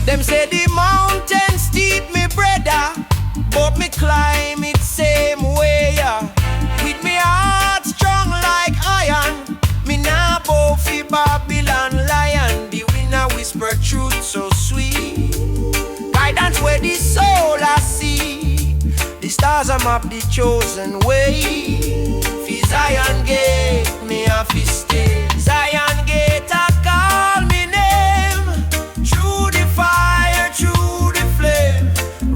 Them say the mountain steep, me brother, but me climb it same way, yeah. With me heart strong like iron, me nah bow fi Babylon lion. The winner whisper truth so sweet, guidance where the soul I see. The stars are map the chosen way. Fi Zion gate, me a fi stay. Zion gate I call me name. Through the fire, through the flame.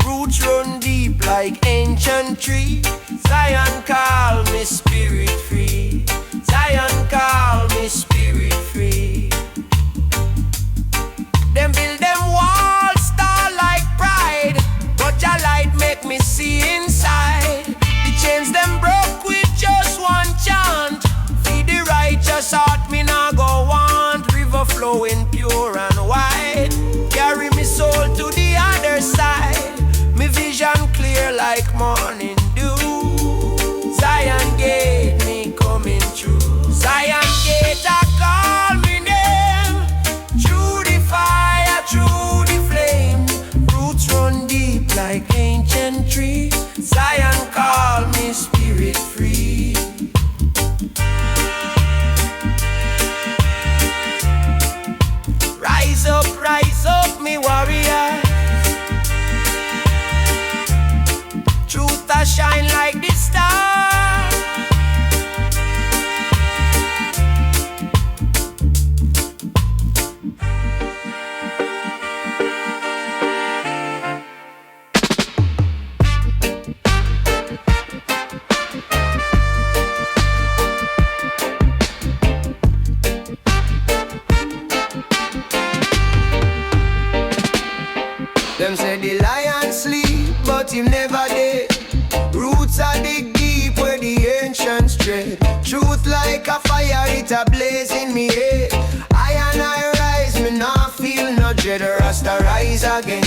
Roots run deep like ancient tree. Zion call me spirit free. Zion call me spirit free. Them build them walls tall like pride, but Jah Light make me see inside. The chains them broke with just one chant. Feed the righteous heart, me nah go want. River flowing pure and wide, carry me soul to the other side. Me vision clear like morning dew. Zion gate, me coming through. Zion gate, I call me name. Through the fire, through the flame. Roots run deep like ancient trees. Zion call me spirit free. Rise up, me warrior. Truth a shine like the star. Them say the lion sleep, but him never dead. Roots are dig deep where the ancients tread. Truth like a fire, it a blaze in me head. I rise, me not feel no dread. Rasta rise again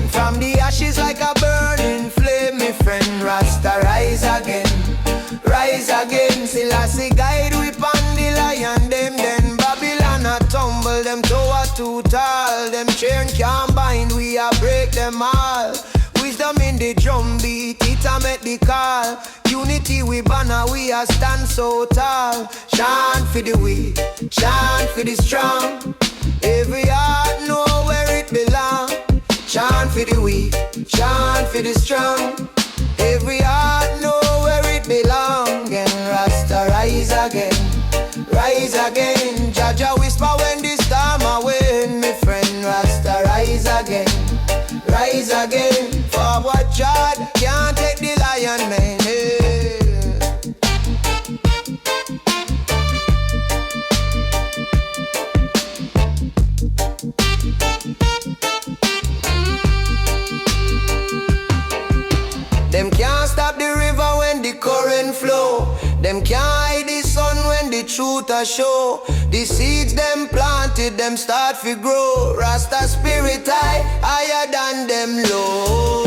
from the ashes like a burning flame, me friend. Rasta rise again. Still I see guide we on the lion, them then Babylon a tumble, them tower too tall. Them chain can't bind, we a break them all. Wisdom in the drum beat, it a make the call. Unity we banner, we a stand so tall. Chant for the weak, chant for the strong. Every heart know where it belong. Chant for the weak, chant for the strong. Every heart know where it belong. And Rasta rise again. Jah Jah whisper when the storm a wind. Me friend Rasta rise again. Forward Jah can't take the lion man. Them can't stop the river when the current flow. Them can't hide the sun when the truth a show. The seeds them planted, them start to grow. Rasta spirit higher than them low.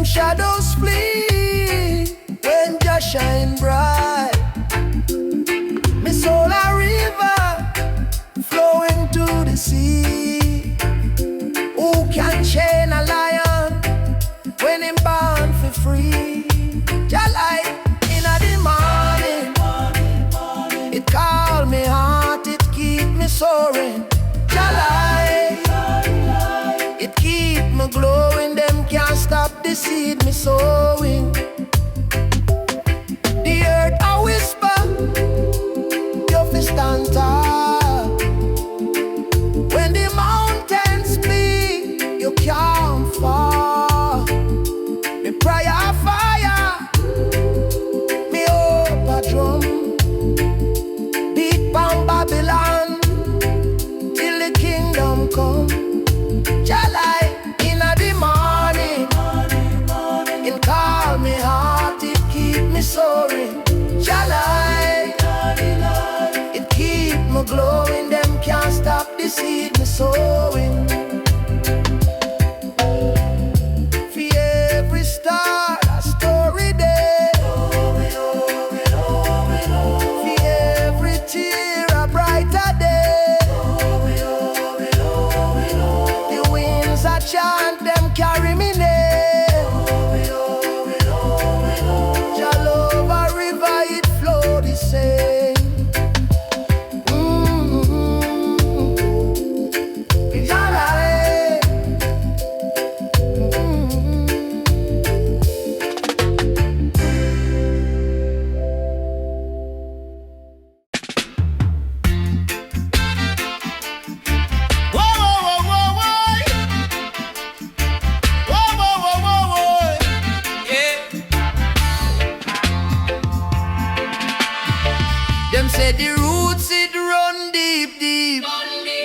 Shadows flee when Jah shine bright. Me soul a river flowing to the sea. Who can chain a lion when him born for free? Jah Light in the morning, it call me heart, it keep me soaring. Jah Light, it keep me glowing. Them can't stop the seed me sowing. The earth a whisper, you fi stand tall. When the mountains speak, you can't fall. Me prayer fire, me hope a drum. Them say the roots it run deep, deep,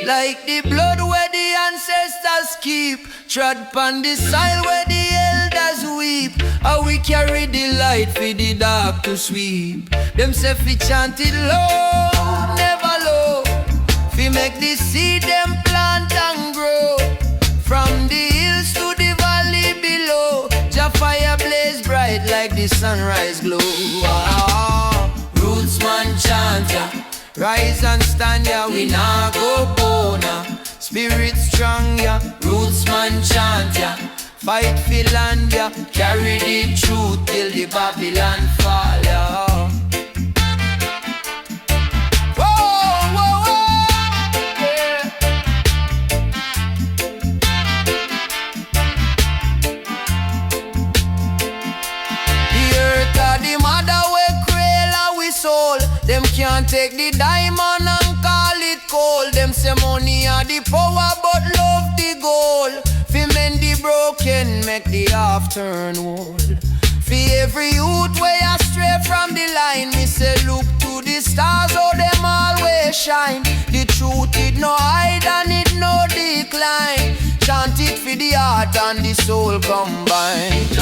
like the blood where the ancestors keep. Trod upon the soil where the elders weep. How we carry the light for the dark to sweep. Them say fi chant it low, never low. Fi make the seed them plant and grow. From the hills to the valley below, Jah fire blaze bright like the sunrise glow. Rootsman chant ya, rise and stand ya, we nah go bona. Spirit strong ya, Rootsman chant ya, fight for land ya, carry the truth till the Babylon fall ya. Them can't take the diamond and call it cold. Them say money are the power but love the goal. Fi mend the broken, make the half turn whole. Fi every youth way astray from the line, me say look to the stars, how them always shine. The truth it no hide and it no decline. Chant it for the heart and the soul combined.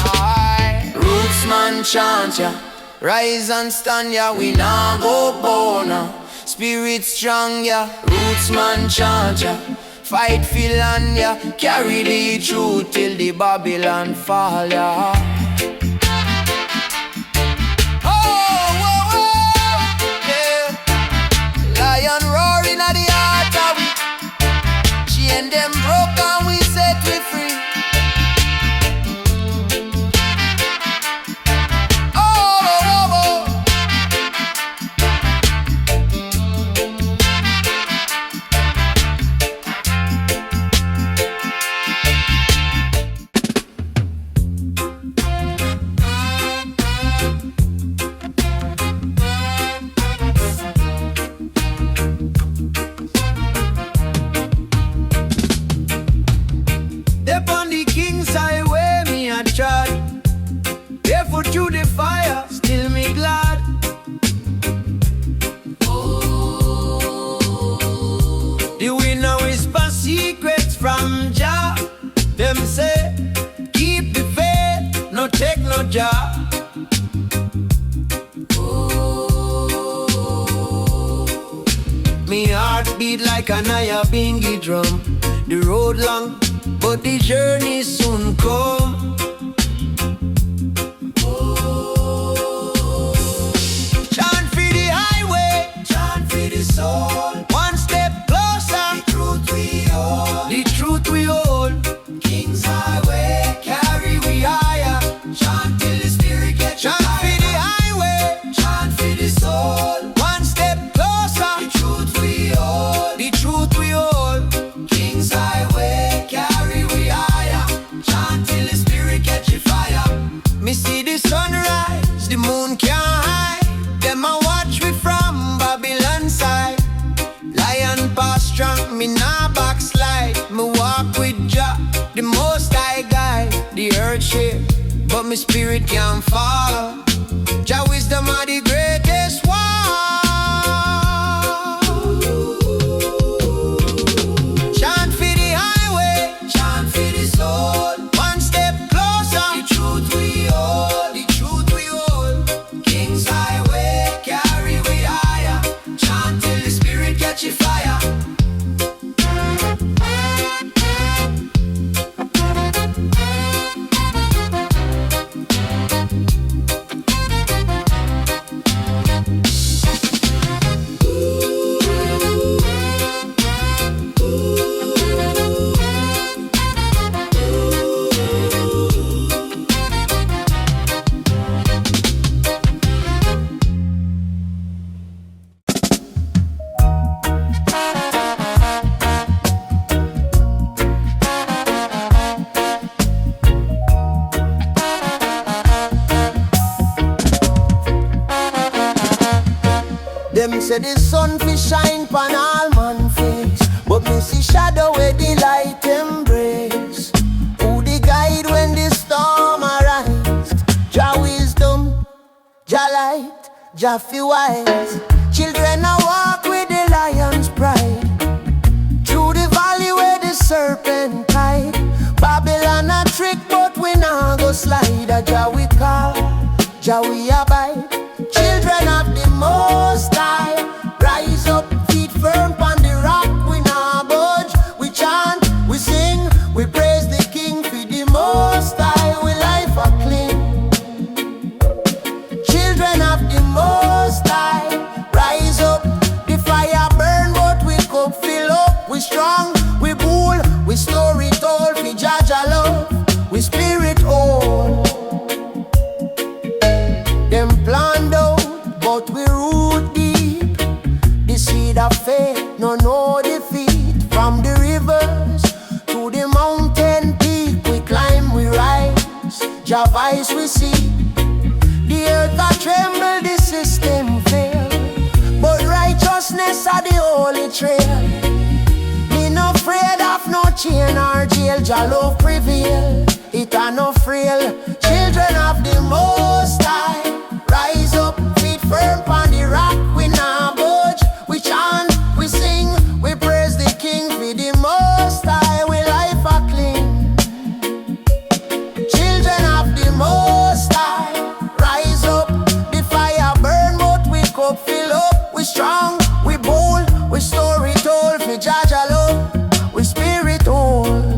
Rootsman chant ya, rise and stand ya, we nah go bona. Spirit strong ya, Rootsman chant ya, fight for land ya, carry the truth till the Babylon fall ya. Oh, oh, oh, yeah. Lion roaring at the heart of we. She and them broke and we set we free. Through the fire, still me glad. The winner whisper secrets from Jah. Them say, keep the faith, no take no Jah. Me heart beat like a Nyabinghi drum. The road long, but the journey soon come. One step closer, the truth we hold. The truth we hold. King's highway, carry we higher. Chant till the spirit get chant for the highway, chant for the soul. One step closer, the truth we hold. The truth we hold. King's highway, carry we higher. Chant till the spirit catch a fire. Me see the sunrise, the moon can't hide. Them a watch me from Babylon side. Lion pass strong, me nah backslide. Me walk with Jah, the most high guide. The earth shake, but my spirit can't fall. Jah wisdom are the greatest one. Chant for the highway, chant for the soul. One step closer, the truth we hold. The truth we hold. King's highway, carry we higher. Chant till the spirit catch a fire. Them say the sun fi shine pon all man face, but me see shadow where the light embrace. Who the guide when the storm arise? Jah wisdom, Jah light, Jah fi wise. Children Jah we abide. Children of the Most High, rise up, feet firm on the rock. We nah budge. We chant, we sing, we praise the King for the Most High. We life a clean. Children of the Most High, rise up. The fire burn, but we cup fill up. We strong, we bull, we story told. We Jah love, we spirit old. Them planned out, but we root deep. The seed of faith, no defeat. From the rivers to the mountain peak, we climb, we rise. Jah voice we see. The earth a tremble, the system fail, but righteousness are the holy trail. Me no afraid of no chain or jail. Jah love prevail, it a no frail. Children of the Most High, rise up, feet firm on the rock. We nah budge. We chant, we sing, we praise the King for the Most High. We life a clean. Children of the Most High, rise up. The fire burn, but we cup fill up. We strong, we bold, we story told. For Jah love, we spirit old.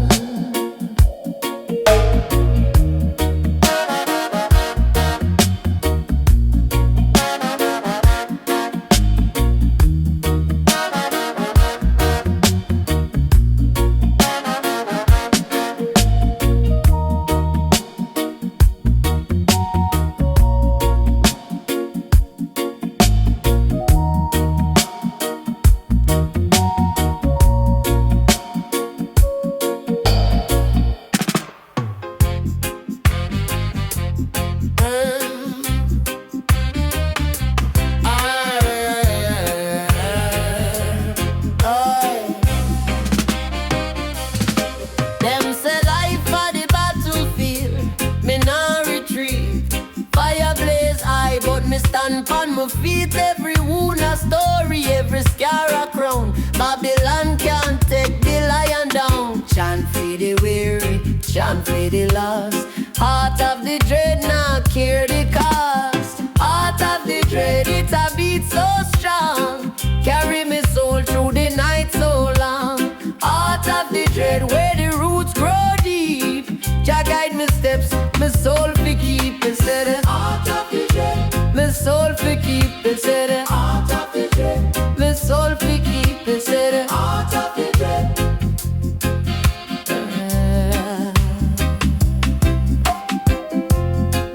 Feet, every wound a story, every scar a crown. Babylon can't take the lion down. Chant for the weary, chant for the lost. Heart of the dread, not care the cost. Heart of the dread, it a beat so strong. Carry me soul through the night so long. Heart of the dread, where the roots grow deep. Jah guide me steps, my soul fi keep it steady. Heart of the dread, my soul fi keep it steady. Heart of the dread, my soul fi keep it steady. Heart of the dread.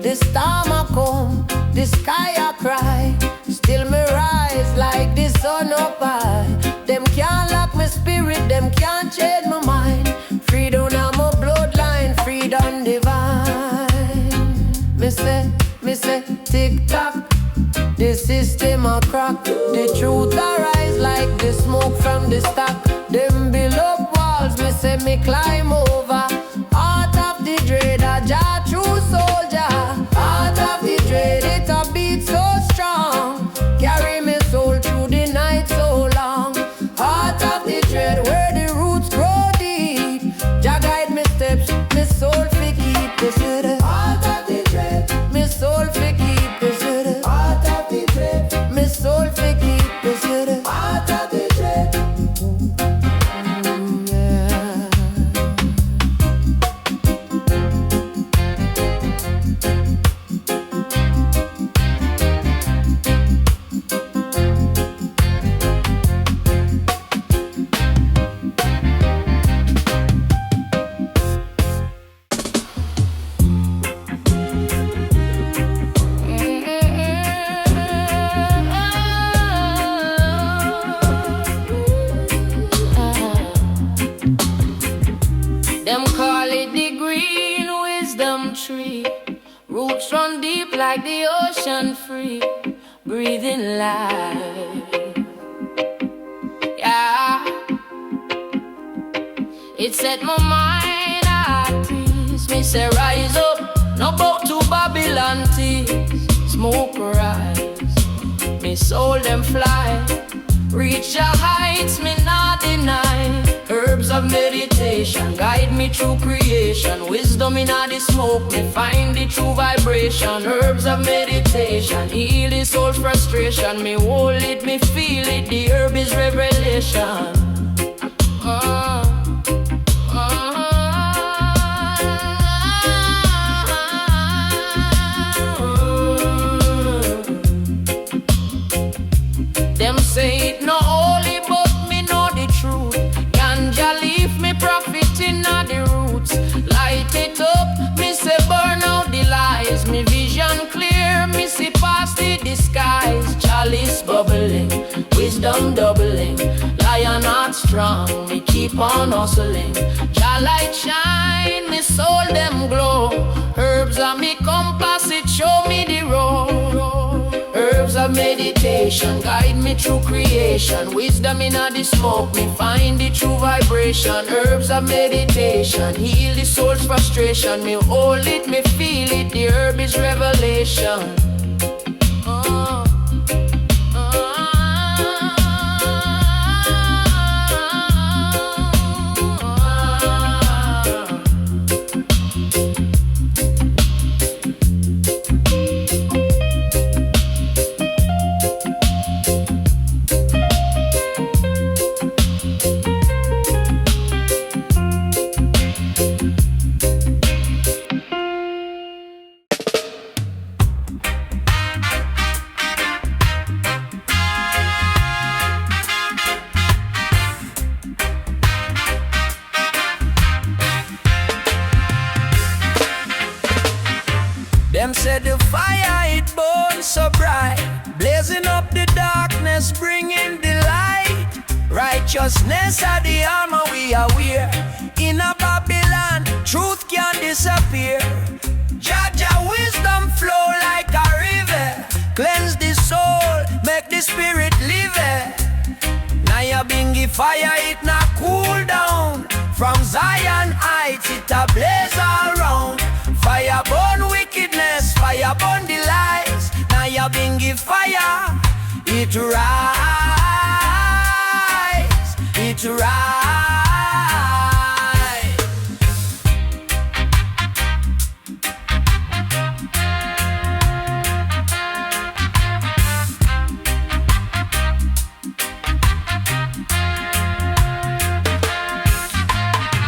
The storm a come, the sky a cry. Still me rise like the sun up high. Them can't lock my spirit, them can't change my mind. Freedom on my bloodline, freedom divine. Me say, tick tock. The system a crack. The truth arise like the smoke from the stack. Them build up walls, me say me climb over. Heart of the dread, a Jah true soldier. Heart of the dread, it a beat so strong. Carry me soul through the night so long. Heart of the dread, where the roots grow deep. Jah guide me steps, me soul fi keep it steady. Heart of the dread, me soul fi keep it steady. Heart of the dread, me soul fi keep it steady. Heart of the dread. Them call it the green wisdom tree. Roots run deep like the ocean free. Breathing life. Yeah. It set my mind at ease. Me say rise up, no boat to Babylon tease. Smoke rise, me soul them fly. Reach the heights, me not deny. Herbs of meditation guide me through creation. Wisdom in the smoke, me find the true vibration. Herbs of meditation heal the soul's frustration. Me hold it, me feel it, the herb is revelation. Them say it no holy, but me know the truth. Ganja leaf, me profiting of the roots. Light it up, me say burn out the lies. Me vision clear, me see past the disguise. Chalice bubbling, wisdom doubling. Lion heart strong, me keep on hustling. Jah light shine, me soul them glow. Herbs are me compass, it show me the road. Herbs of meditation guide me through creation. Wisdom in the smoke, me find the true vibration. Herbs of meditation heal the soul's frustration. Me hold it, me feel it, the herb is revelation. Them said the fire it burns so bright, blazing up the darkness, bringing the light. Righteousness are the armor we are wear. In a Babylon, truth can't disappear. Jah wisdom flow like a river, cleanse the soul, make the spirit live. Nyabinghi fire it not cool down. From Zion heights it a blaze all round. Fire burn wickedness, fire burn the lies. Nyabinghi fire, it rise, it rise.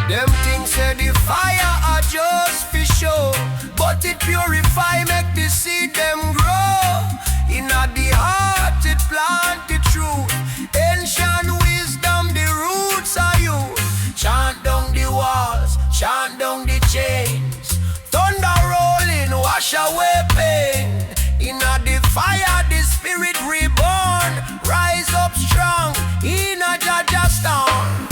Them things say the fire are just for show, but it purify, make the seed them grow. In the heart it plant the truth. Ancient wisdom, the roots are you. Chant down the walls, chant down the chains. Thunder rolling, wash away pain. In the fire, the spirit reborn. Rise up strong, in a Jah storm.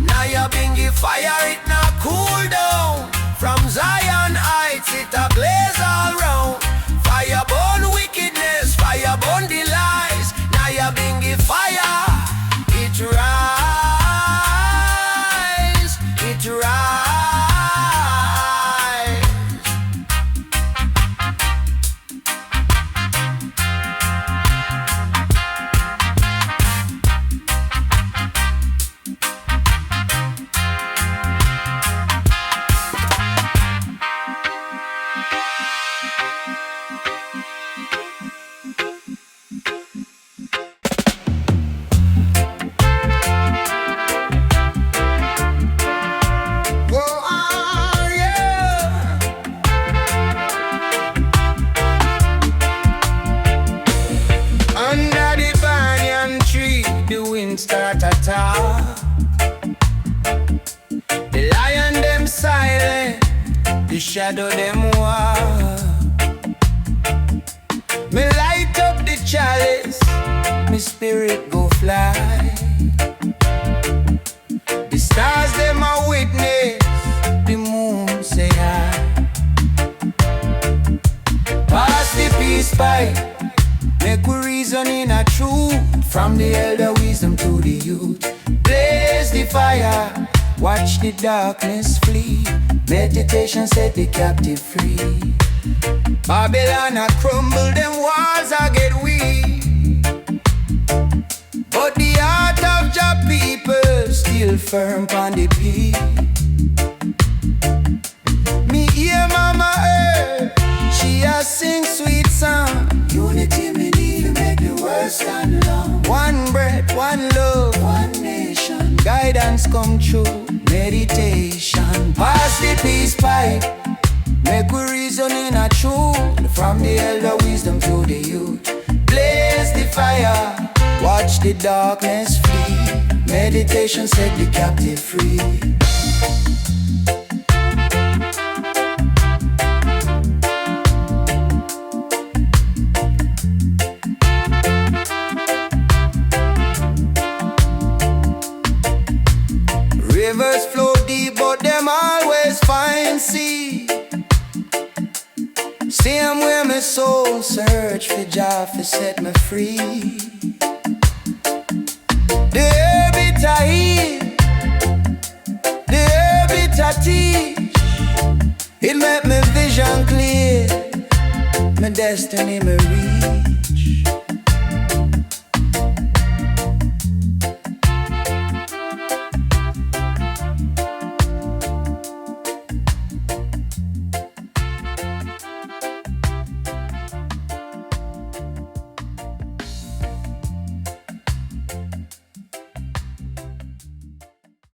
Nyabinghi fire, it not cool down. From Zion heights, it a blaze all round. Fire burn wickedness, fire burn the lies. Nyabinghi fire, it rise, it rise. The lion them silent, the shadow them walk. Me light up the chalice, me spirit go fly. The stars them a witness, the moon say hi. Pass the peace pipe, make we reason in a truth. From the elder wisdom to the youth, blaze the fire, watch the darkness flee. Meditation set the captive free. Babylon a crumble, them walls a get weak, but the heart of Jah people still real firm on the peak. Me hear Mama Earth, she a sing sweet song. Unity me need to make the world stand long. One breath, one love, one nation. Guidance come true, meditation. Pass the peace pipe, make we reason in a truth. From the elder wisdom to the youth. Blaze the fire, watch the darkness flee. Meditation set the captive free. Rivers flow deep, but them always find sea. Same where my soul search for Jah to set me free. The herb it a heal, the herb it a teach. It make me vision clear, my destiny